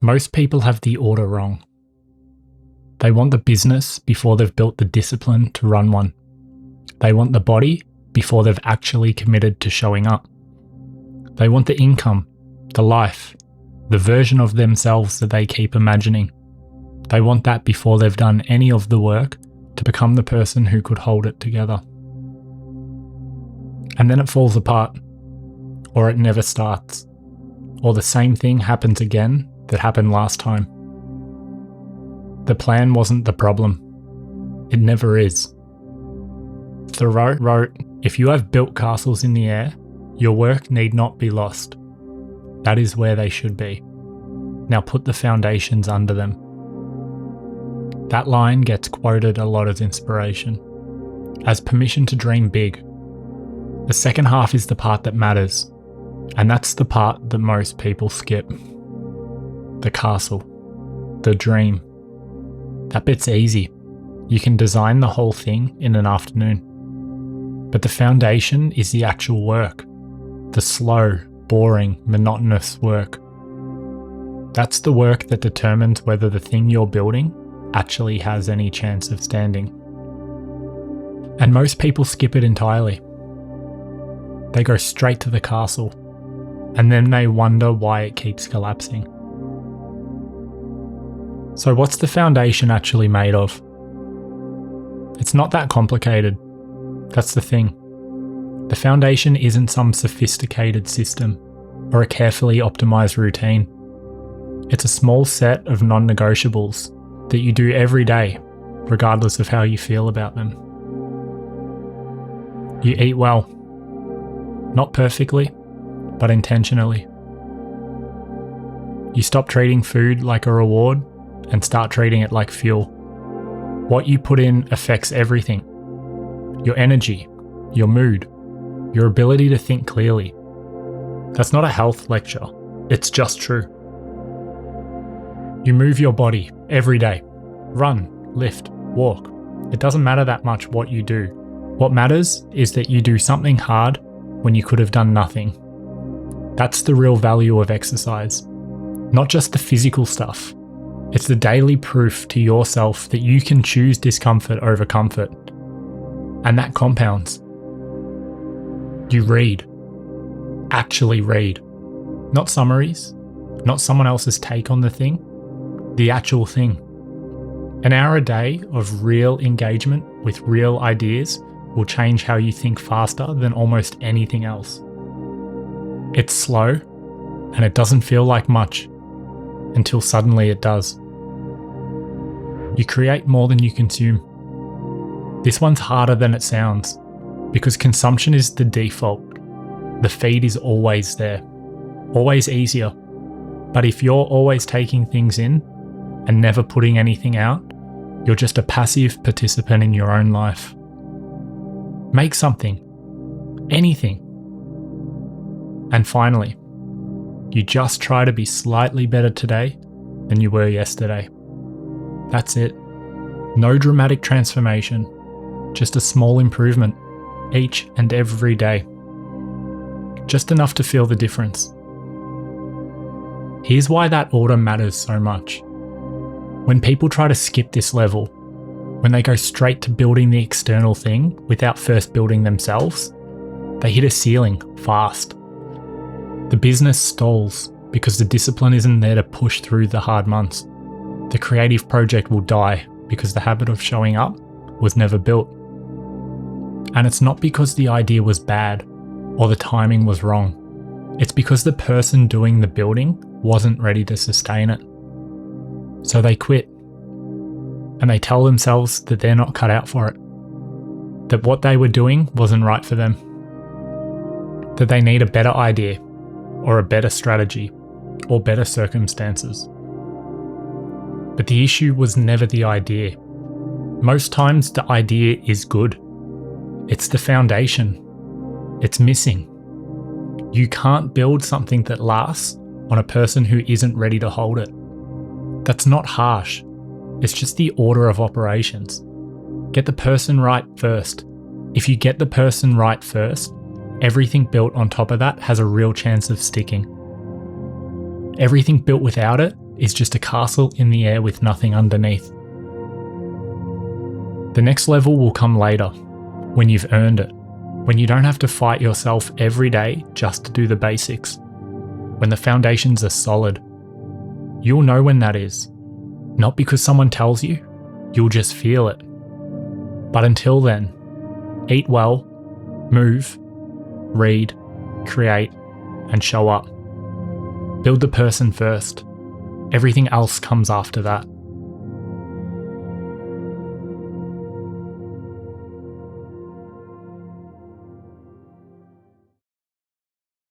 Most people have the order wrong. They want the business before they've built the discipline to run one. They want the body before they've actually committed to showing up. They want the income, the life, the version of themselves that they keep imagining. They want that before they've done any of the work to become the person who could hold it together. And then it falls apart, or it never starts, or the same thing happens again that happened last time. The plan wasn't the problem. It never is. Thoreau wrote, "If you have built castles in the air, your work need not be lost. That is where they should be. Now put the foundations under them." That line gets quoted a lot as inspiration, as permission to dream big. The second half is the part that matters, and that's the part that most people skip. The castle, the dream. That bit's easy. You can design the whole thing in an afternoon. But the foundation is the actual work. The slow, boring, monotonous work. That's the work that determines whether the thing you're building actually has any chance of standing. And most people skip it entirely. They go straight to the castle, and then they wonder why it keeps collapsing. So what's the foundation actually made of? It's not that complicated. That's the thing. The foundation isn't some sophisticated system or a carefully optimized routine. It's a small set of non-negotiables that you do every day, regardless of how you feel about them. You eat well. Not perfectly, but intentionally. You stop treating food like a reward and start treating it like fuel. What you put in affects everything. Your energy, your mood, your ability to think clearly. That's not a health lecture, it's just true. You move your body every day. Run, lift, walk. It doesn't matter that much what you do. What matters is that you do something hard when you could have done nothing. That's the real value of exercise. Not just the physical stuff. It's the daily proof to yourself that you can choose discomfort over comfort. And that compounds. You read. Actually read. Not summaries. Not someone else's take on the thing. The actual thing. An hour a day of real engagement with real ideas will change how you think faster than almost anything else. It's slow, and it doesn't feel like much, until suddenly it does. You create more than you consume. This one's harder than it sounds, because consumption is the default. The feed is always there, always easier. But if you're always taking things in and never putting anything out, you're just a passive participant in your own life. Make something, anything. And finally, you just try to be slightly better today than you were yesterday. That's it. No dramatic transformation, just a small improvement each and every day. Just enough to feel the difference. Here's why that order matters so much. When people try to skip this level, when they go straight to building the external thing without first building themselves, they hit a ceiling fast. The business stalls because the discipline isn't there to push through the hard months. The creative project will die because the habit of showing up was never built. And it's not because the idea was bad or the timing was wrong. It's because the person doing the building wasn't ready to sustain it. So they quit. And they tell themselves that they're not cut out for it. That what they were doing wasn't right for them. That they need a better idea, or a better strategy, or better circumstances. But the issue was never the idea. Most times the idea is good. It's the foundation. It's missing. You can't build something that lasts on a person who isn't ready to hold it. That's not harsh. It's just the order of operations. Get the person right first. If you get the person right first, everything built on top of that has a real chance of sticking. Everything built without it is just a castle in the air with nothing underneath. The next level will come later, when you've earned it, when you don't have to fight yourself every day just to do the basics, when the foundations are solid. You'll know when that is, not because someone tells you, you'll just feel it. But until then, eat well, move, read, create, and show up. Build the person first. Everything else comes after that.